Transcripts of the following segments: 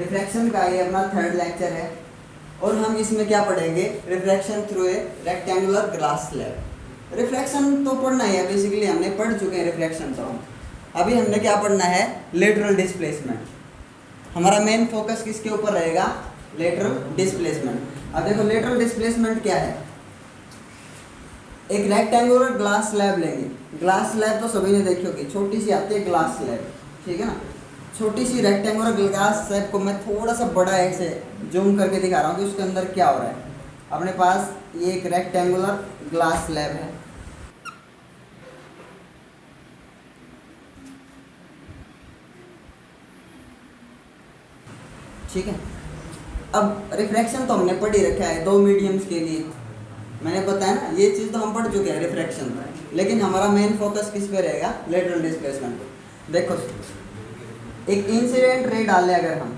Refraction का ये अपना थर्ड लेक्चर है और हम इसमें क्या पढ़ेंगे, refraction through a rectangular glass slab. Refraction तो पढ़ना ही है, बेसिकली हमने पढ़ चुके हैं रिफ्रैक्शन तो हम। अभी हमने क्या पढ़ना है, लेटरल डिस्प्लेसमेंट। हमारा मेन फोकस किसके ऊपर रहेगा, लेटरल डिस्प्लेसमेंट। अब देखो लेटरल डिस्प्लेसमेंट क्या है, एक रेक्टेंगुलर ग्लास स्लैब लेंगे। ग्लास स्लैब तो सभी ने देखी होगी, छोटी सी आती है ग्लास स्लैब, ठीक है ना। छोटी सी रेक्टेंगुलर ग्लास स्लैब को मैं थोड़ा सा बड़ा ऐसे जूम करके दिखा रहा हूँ कि उसके अंदर क्या हो रहा है। अपने पास ये एक रेक्टेंगुलर ग्लास स्लैब है, ठीक है। अब रिफ्रैक्शन तो हमने पढ़ ही रखा है दो मीडियम्स के लिए, मैंने बताया ना, ये चीज़ तो हम पढ़ चुके हैं रिफ्रैक्शन। लेकिन हमारा मेन फोकस किस पे रहेगा, लेटरल डिस्प्लेसमेंट पे। देखो एक इंसिडेंट रे डाल लिया, अगर हम,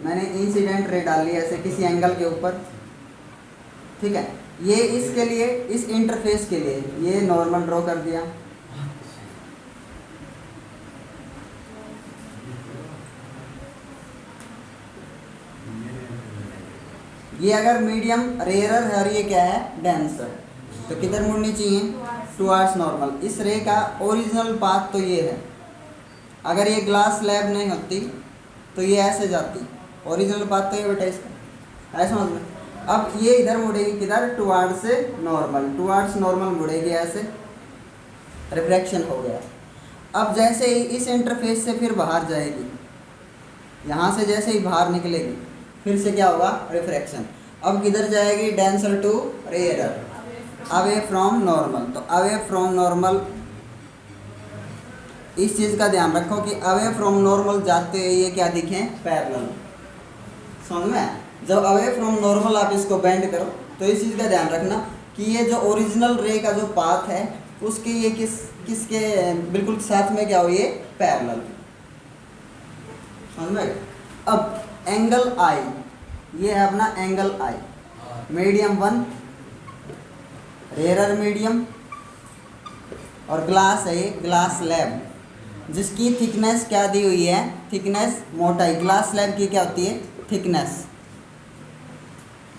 मैंने इंसिडेंट रे डाल लिया ऐसे किसी एंगल के ऊपर, ठीक है। ये इसके लिए, इस इंटरफेस के लिए ये नॉर्मल ड्रॉ कर दिया। ये अगर मीडियम रेयरर है और ये क्या है, डेंसर, तो किधर मुड़नी चाहिए, टुवर्ड्स नॉर्मल। इस रे का ओरिजिनल पाथ तो ये है। अगर ये ग्लास स्लैब नहीं होती तो ये ऐसे जाती, ओरिजिनल पाथ तो ये बेटा इसका, ऐसा समझ में। अब ये इधर मुड़ेगी किधर, टुवर्ड्स से नॉर्मल, टुवर्ड्स नॉर्मल मुड़ेगी ऐसे, रिफ्रैक्शन हो गया। अब जैसे ही इस इंटरफेस से फिर बाहर जाएगी, यहाँ से जैसे ही बाहर निकलेगी फिर से क्या होगा, रिफ्रैक्शन। अब किधर जाएगी, denser to rarer, away from normal. तो अवे फ्रॉम नॉर्मल, इस चीज़ का ध्यान रखो कि अवे फ्रॉम नॉर्मल जाते हुए ये क्या दिखें, पैरेलल। समझ में, जब अवे फ्रॉम नॉर्मल आप इसको बेंड करो तो इस चीज़ का ध्यान रखना कि ये जो ओरिजिनल रे का जो पाथ है उसके ये किसके बिल्कुल साथ में क्या हो, ये पैरेलल। समझ में। अब एंगल आई, ये है अपना एंगल आई, मीडियम 1, रेयरर मीडियम, और ग्लास है ये, ग्लास स्लैब, जिसकी थिकनेस क्या दी हुई है, थिकनेस, मोटाई। ग्लास स्लैब की क्या होती है, थिकनेस,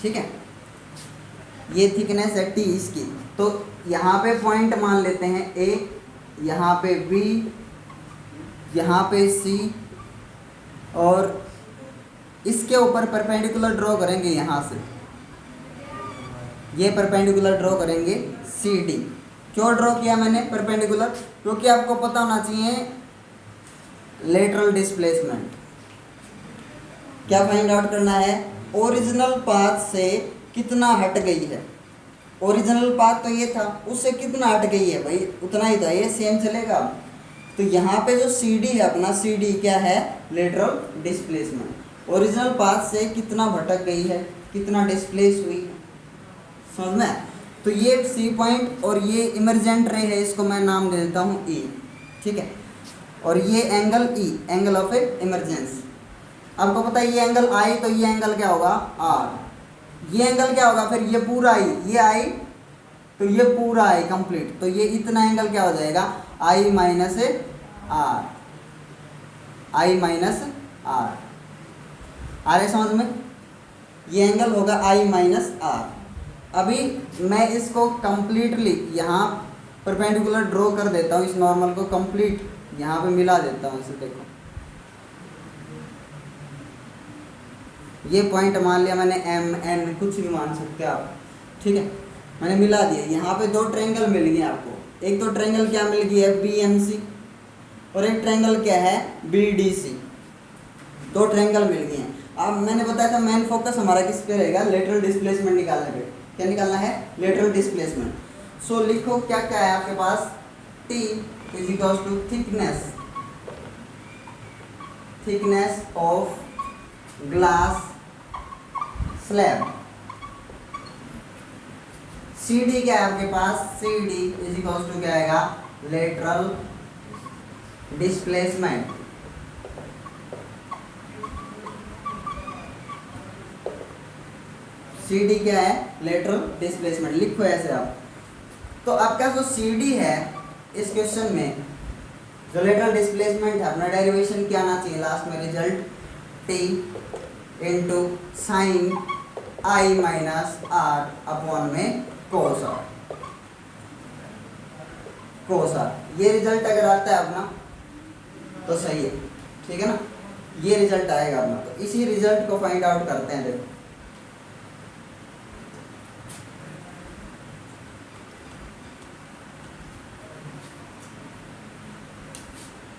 ठीक है। ये थिकनेस है टी इसकी। तो यहाँ पे पॉइंट मान लेते हैं ए, यहाँ पे बी, यहाँ पे सी, और इसके ऊपर परपेंडिकुलर ड्रॉ करेंगे यहाँ से, ये परपेंडिकुलर ड्रॉ करेंगे सी डी। क्यों ड्रॉ किया मैंने परपेंडिकुलर, क्योंकि आपको पता होना चाहिए लेटरल डिस्प्लेसमेंट। क्या फाइंड आउट करना है, ओरिजिनल पाथ से कितना हट गई है। ओरिजिनल पाथ तो ये था, उससे कितना हट गई है भाई, उतना ही था, ये सेम चलेगा। तो यहाँ पे जो सी डी है अपना, सी डी क्या है, लेटरल डिस्प्लेसमेंट। ओरिजिनल पाथ से कितना भटक गई है, कितना डिस्प्लेस हुई है, समझ में। तो ये सी पॉइंट और ये इमरजेंट रे है, इसको मैं नाम दे देता हूँ ई, ठीक है। और ये angle E, angle of emergence. आपको पता है ये एंगल आई, तो ये एंगल क्या होगा, आर। ये एंगल क्या होगा फिर, ये पूरा आई, ये आई तो ये पूरा आई कंप्लीट, तो ये इतना एंगल क्या हो जाएगा, i minus r, i minus r. आ रहे समझ में, ये एंगल होगा आई माइनस आर। अभी मैं इसको कंप्लीटली यहाँ परपेंडिकुलर ड्रॉ कर देता हूँ, इस नॉर्मल को कंप्लीट यहाँ पे मिला देता हूँ इसे। देखो ये पॉइंट मान लिया मैंने, एम एन कुछ भी मान सकते हैं आप, ठीक है। मैंने मिला दिया, यहाँ पे दो ट्रायंगल मिल गए आपको। एक तो ट्रायंगल क्या मिल गई है, बी एम सी, और एक ट्रायंगल क्या है, बी डी सी। दो ट्रायंगल मिल गए हैं। अब मैंने बताया था मेन फोकस हमारा किस पे रहेगा, लेटरल डिस्प्लेसमेंट निकालने पे। क्या निकालना है, लेटरल डिस्प्लेसमेंट। सो लिखो क्या क्या है आपके पास, t is equal to thickness of glass slab. C d क्या है आपके पास, c D is equal to क्या आएगा, लेटरल डिस्प्लेसमेंट। सी डी क्या है, लेटरल डिस्प्लेसमेंट। लिखो ऐसे आप। तो आपका जो सी डी है इस क्वेश्चन में, जो लेटरल डिस्प्लेसमेंट है, अपना डेरिवेशन क्या आना चाहिए लास्ट में, result t into sine i minus r upon में कोस आर। कोस आर ये रिजल्ट अगर आता है अपना तो सही है, ठीक है ना, ये रिजल्ट आएगा अपना। तो इसी रिजल्ट को फाइंड आउट करते हैं। देखो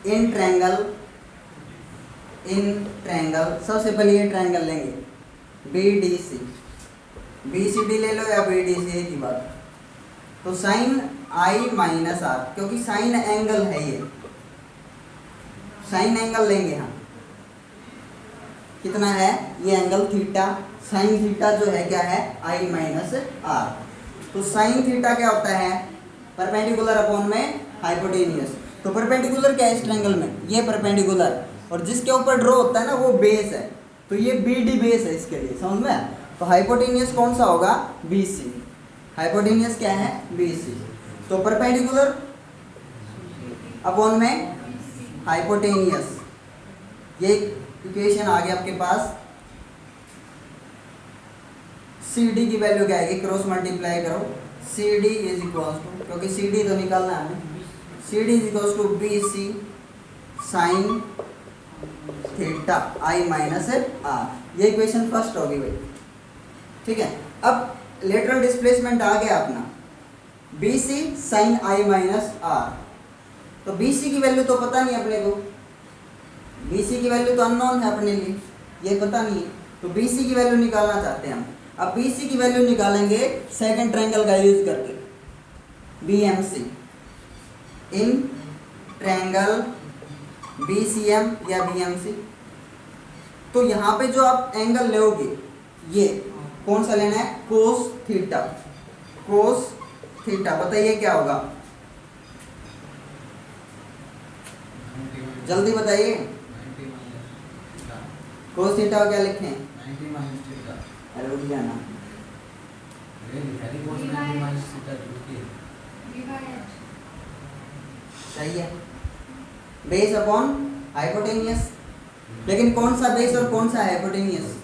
इन ट्रायंगल सबसे पहले ये ट्रायंगल लेंगे BDC, BCD ले लो या BDC एक ही बात। तो साइन आई माइनस आर, क्योंकि साइन एंगल है, ये साइन एंगल लेंगे हम, कितना है ये एंगल थीटा। साइन थीटा जो है क्या है आई माइनस आर। तो साइन थीटा क्या होता है परपेंडिकुलर अपॉन में हाइपोटेनियस। तो परपेंडिकुलर क्या है इस ट्रायंगल में, ये परपेंडिकुलर, और जिसके ऊपर ड्रॉ होता है ना वो बेस है, तो ये BD बेस है इसके लिए, समझ में। तो हाइपोटेनियस कौन सा होगा BC, हाइपोटेनियस क्या है BC। तो परपेंडिकुलर अपॉन में हाइपोटेनियस, ये इक्वेशन आ गया आपके पास। CD की वैल्यू क्या आएगी, क्रॉस मल्टीप्लाई करो, CD इज इक्वल टू, क्योंकि CD तो निकालना है हमें, CD is equal to BC sine theta i minus r. ये इक्वेशन फर्स्ट होगी भाई, ठीक है। अब लेटरल डिस्प्लेसमेंट आ गया अपना BC sine i minus r. तो BC की वैल्यू तो पता नहीं अपने को, BC की वैल्यू तो अननोन है अपने लिए, ये पता नहीं है। तो BC की वैल्यू निकालना चाहते हैं हम। अब BC की वैल्यू निकालेंगे सेकंड ट्रायंगल का यूज करके, BMC इन ट्रायंगल BCM या BMC। तो यहाँ पे जो आप एंगल लोगे ये कौन सा लेना है, कोस थीटा। कोस थीटा बताइए क्या होगा, जल्दी बताइए। कोस थीटा क्या लिखें, अरे रुक जाना, सही है, बेस अपॉन हाइपोटेनियस। लेकिन कौन सा बेस और कौन सा हाइपोटेनियस,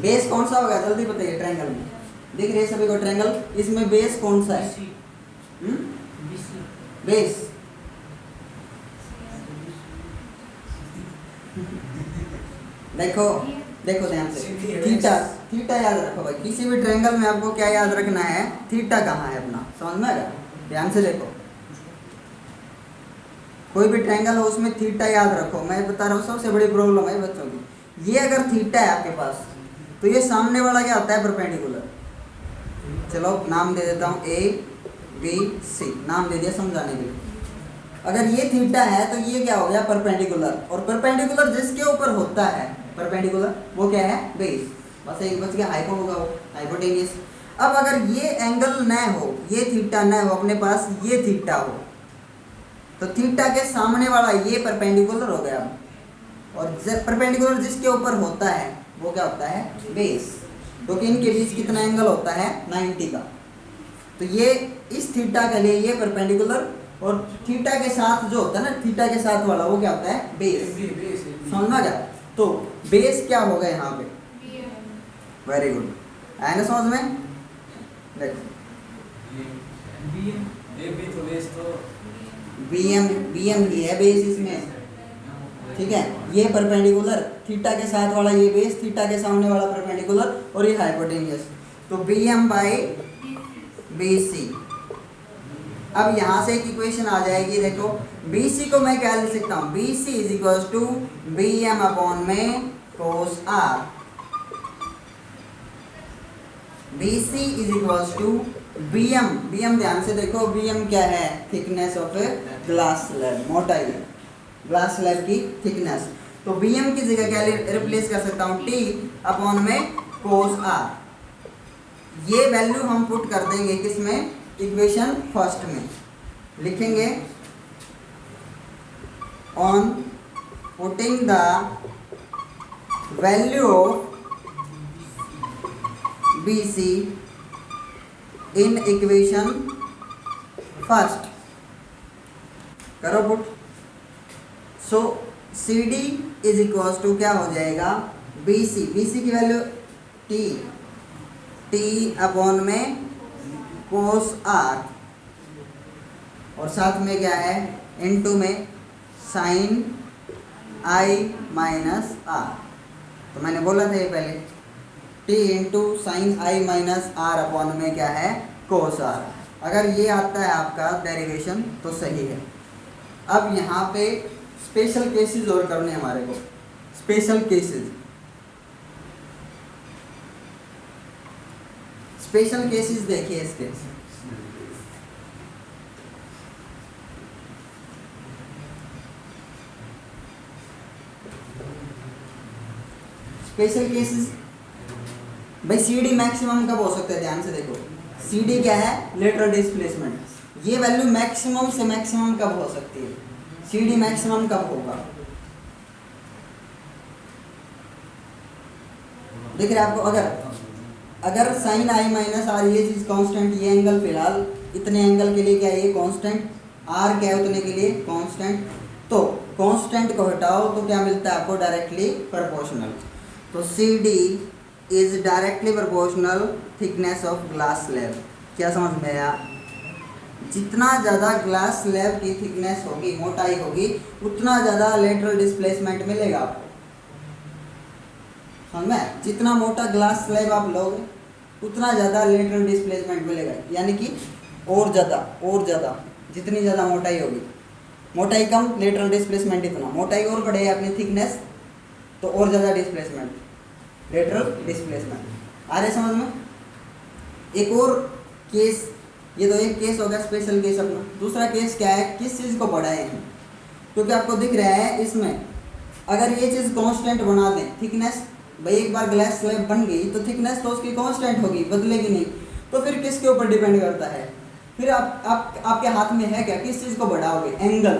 बेस कौन सा होगा जल्दी बताइए। ट्रायंगल में दिख रही है सभी को ट्रायंगल, इसमें बेस कौन सा है, बेस देखो देखो ध्यान से, थीटा थीटा याद रखो भाई, किसी भी ट्रायंगल में आपको क्या याद रखना है, थीटा कहाँ है अपना, समझ में आ गया। ध्यान से देखो, कोई भी ट्रायंगल हो उसमें थीटा याद रखो। मैं बता रहा हूँ सबसे बड़ी प्रॉब्लम है बच्चों की, ये अगर थीटा है आपके पास तो ये सामने वाला क्या होता है परपेंडिकुलर। चलो नाम दे देता हूँ ABC, नाम दे दिया समझाने के लिए। अगर ये थीटा है तो ये क्या हो गया परपेंडिकुलर, और परपेंडिकुलर जिसके ऊपर होता है परपेंडिकुलर वो क्या है बेस। बस एक बच गया, हाइपो होगा वो हाइपोटेनियस। अब अगर ये एंगल न हो, ये थीटा न हो, अपने पास ये थीटा हो, तो थीटा के सामने वाला ये परपेंडिकुलर हो गया, और परपेंडिकुलर जिसके ऊपर होता है वो क्या होता है बेस। क्योंकि इनके बीच कितना एंगल होता है 90 का। तो ये इस थीटा के लिए ये परपेंडिकुलर, और थीटा के साथ जो होता है ना, थीटा के साथ वाला वो क्या होता है बेस। समझना क्या, तो बेस क्या होगा यहाँ पे, वेरी गुड, आया ना समझ में। देखो BM ही है बेस इसमें, ठीक है। ये परपेंडिकुलर, थीटा के साथ वाला ये बेस, थीटा के सामने वाला परपेंडिकुलर, और ये हाइपोटेनियस। तो BM बाई BC। अब यहाँ से एक इक्वेशन आ जाएगी, देखो BC को मैं क्या लिख सकता हूँ, BC is equal to BM upon में cos R। BC is equal to BM ध्यान से देखो, BM क्या है, thickness of a glass slab, मोटाई है ग्लास स्लैब की थिकनेस। तो BM की जगह क्या रिप्लेस कर सकता हूँ, T अपॉन में कोस R। ये वैल्यू हम पुट कर देंगे किसमें, इक्वेशन फर्स्ट में लिखेंगे, on putting the value of BC in equation first, करो put. So c D is equals to क्या हो जाएगा, बी सी। बी सी की वैल्यू टी अपॉन में कोस आर, और साथ में क्या है इनटू में साइन आई माइनस आर। तो मैंने बोला था ये पहले, t into sine i minus r upon में क्या है कोस आर। अगर ये आता है आपका डेरिवेशन तो सही है। अब यहाँ पे स्पेशल केसेस और करने हमारे को, स्पेशल केसेस। स्पेशल केसेस देखिए इसके, स्पेशल केसेस भाई सी डी मैक्सिमम कब हो सकता है, ध्यान से देखो। सी डी क्या है, लेटरल डिस्प्लेसमेंट। ये वैल्यू मैक्सिमम से मैक्सिमम कब हो सकती है, सी डी मैक्सिमम कब होगा, देख रहे आपको। अगर साइन आई माइनस आर ये चीज़ कांस्टेंट, ये एंगल फिलहाल इतने एंगल के लिए क्या है ये कांस्टेंट, आर क्या है उतने के लिए कांस्टेंट, तो कांस्टेंट को हटाओ तो क्या मिलता है आपको, डायरेक्टली प्रोपोर्शनल। तो C D is directly proportional thickness of glass slab. क्या समझ में आया, जितना ज़्यादा ग्लास स्लैब की थिकनेस होगी, मोटाई होगी, उतना ज़्यादा लेटरल डिस्प्लेसमेंट मिलेगा आपको, समझ में। जितना मोटा ग्लास स्लैब आप लोगे उतना ज़्यादा लेटरल डिस्प्लेसमेंट मिलेगा, यानी कि और ज़्यादा जितनी ज़्यादा मोटाई होगी, मोटाई कम लेटरल डिस्प्लेसमेंट इतना, मोटाई और बढ़े अपनी थिकनेस तो और ज़्यादा डिस्प्लेसमेंट, लेटरल डिस्प्लेसमेंट। आ रहे समझ में। एक और केस, ये तो एक केस होगा स्पेशल केस अपना। दूसरा केस क्या है, किस चीज़ को बढ़ाए हैं, क्योंकि आपको दिख रहा है इसमें अगर ये चीज़ कांस्टेंट बना दें थिकनेस, भाई एक बार ग्लास स्लैब बन गई तो थिकनेस तो उसकी कांस्टेंट होगी, बदलेगी नहीं। तो फिर किसके ऊपर डिपेंड करता है, फिर आपके हाथ में है क्या, किस चीज़ को बढ़ाओगे, एंगल।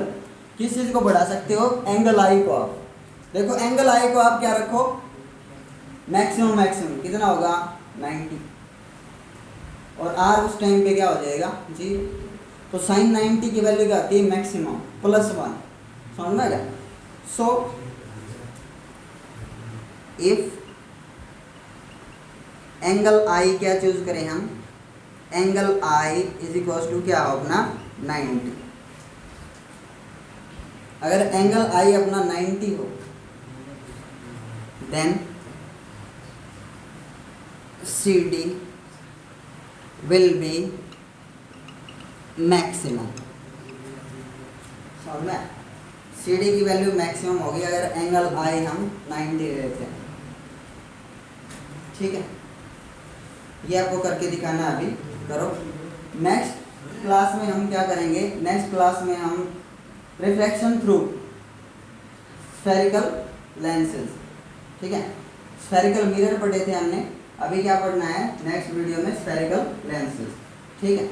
किस चीज़ को बढ़ा सकते हो, एंगल आई को। आप देखो एंगल आई को आप क्या रखो, मैक्सिमम कितना होगा 90, और आर उस टाइम पे क्या हो जाएगा 0। तो साइन 90 की वैल्यू क्या आती है, मैक्सिमम +1, समझ में आ गया। सो इफ एंगल आई क्या चूज करें हम, angle i is equal to क्या हो अपना 90। अगर एंगल आई अपना 90 हो then C D will be maximum, समझ में। सी डी की वैल्यू मैक्सिमम होगी अगर एंगल आई हम 90 लेते हैं, ठीक है। ये आपको करके दिखाना है, अभी करो। नेक्स्ट क्लास में हम क्या करेंगे, नेक्स्ट क्लास में हम रिफ्लेक्शन थ्रू स्फेरिकल लेंसेज, ठीक है। स्फेरिकल मिरर पढ़े थे हमने, अभी क्या पढ़ना है नेक्स्ट वीडियो में, स्फेरिकल लेंसेज, ठीक है।